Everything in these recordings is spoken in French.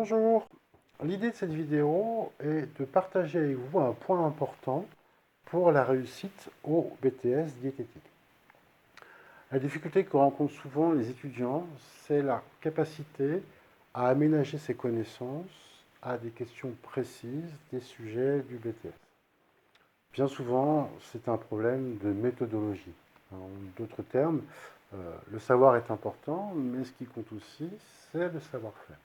Bonjour, l'idée de cette vidéo est de partager avec vous un point important pour la réussite au BTS diététique. La difficulté que rencontrent souvent les étudiants, c'est la capacité à aménager ses connaissances à des questions précises des sujets du BTS. Bien souvent, c'est un problème de méthodologie. En d'autres termes, le savoir est important, mais ce qui compte aussi, c'est le savoir-faire.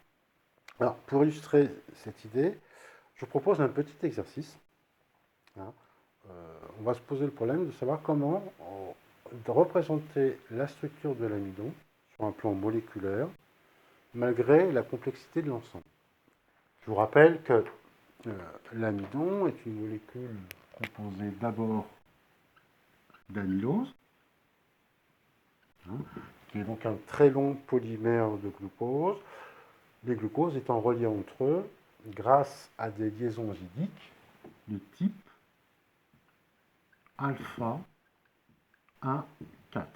Alors, pour illustrer cette idée, je vous propose un petit exercice. Hein. On va se poser le problème de savoir comment représenter la structure de l'amidon sur un plan moléculaire, malgré la complexité de l'ensemble. Je vous rappelle que l'amidon est une molécule composée d'abord d'amylose, qui est donc un très long polymère de glucose, les glucoses étant reliés entre eux grâce à des liaisons oxydiques de type alpha 1, 4.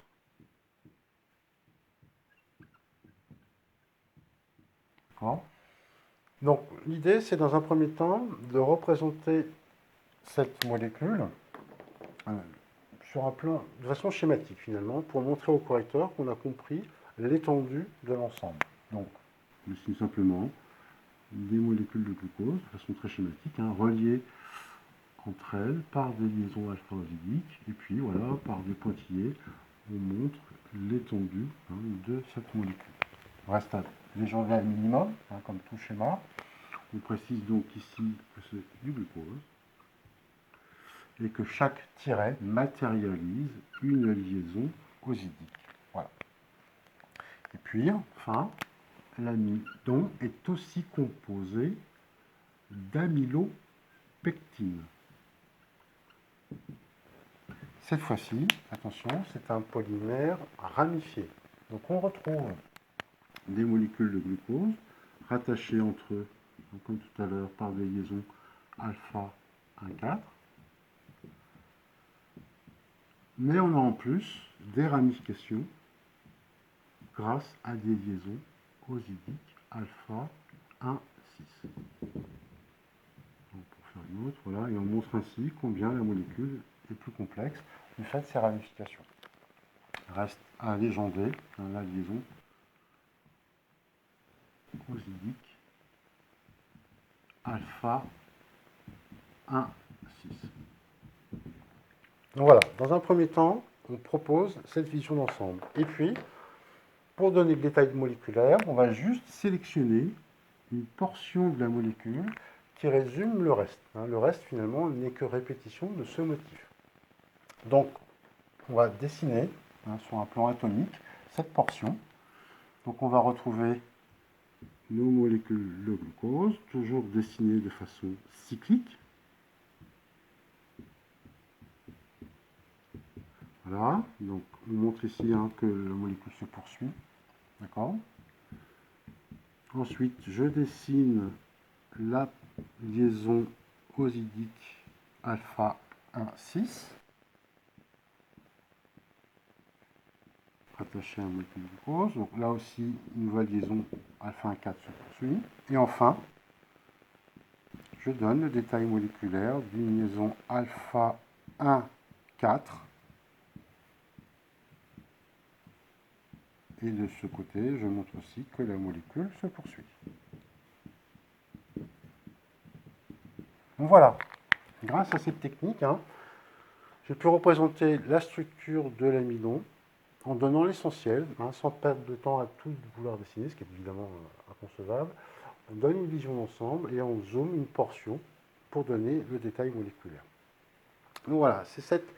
D'accord ? Donc l'idée, c'est dans un premier temps de représenter cette molécule sur un plan de façon schématique finalement, pour montrer au correcteur qu'on a compris l'étendue de l'ensemble. Donc, je dessine simplement des molécules de glucose de façon très schématique, reliées entre elles par des liaisons alpha-oxydiques, et puis voilà, par des pointillés, on montre l'étendue de cette molécule. Il reste un légendaire minimum, comme tout schéma. On précise donc ici que c'est du glucose, et que chaque tiret matérialise une liaison oxydique. Voilà. Et puis, enfin, l'amidon est aussi composé d'amylopectine. Cette fois-ci, attention, c'est un polymère ramifié. Donc on retrouve des molécules de glucose rattachées entre eux, comme tout à l'heure, par des liaisons alpha 1,4. Mais on a en plus des ramifications grâce à des liaisons oxydiques alpha 1,6. Pour faire une autre, voilà, et on montre ainsi combien la molécule est plus complexe du fait de ces ramifications. Reste à légender la liaison oxydique alpha 1,6. Donc voilà, dans un premier temps, on propose cette vision d'ensemble. Et puis, pour donner le détail moléculaire, on va juste sélectionner une portion de la molécule qui résume le reste. Le reste, finalement, n'est que répétition de ce motif. Donc, on va dessiner sur un plan atomique cette portion. Donc, on va retrouver nos molécules de glucose, toujours dessinées de façon cyclique. Voilà, donc on montre ici que la molécule se poursuit. D'accord ? Ensuite, je dessine la liaison oxydique alpha 1,6 rattachée à un molécule de glucose. Donc là aussi, une nouvelle liaison alpha 1,4 se poursuit. Et enfin, je donne le détail moléculaire d'une liaison alpha 1,4. Et de ce côté, je montre aussi que la molécule se poursuit. Donc voilà, grâce à cette technique, j'ai pu représenter la structure de l'amidon en donnant l'essentiel, sans perdre de temps à tout vouloir dessiner, ce qui est évidemment inconcevable. On donne une vision d'ensemble et on zoome une portion pour donner le détail moléculaire. Donc voilà, c'est cette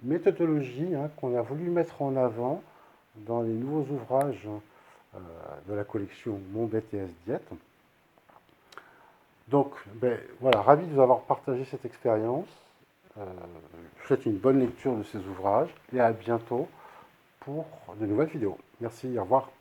méthodologie qu'on a voulu mettre en avant dans les nouveaux ouvrages de la collection Mon BTS Diète. Donc, voilà, ravi de vous avoir partagé cette expérience. Je vous souhaite une bonne lecture de ces ouvrages et à bientôt pour de nouvelles vidéos. Merci, au revoir.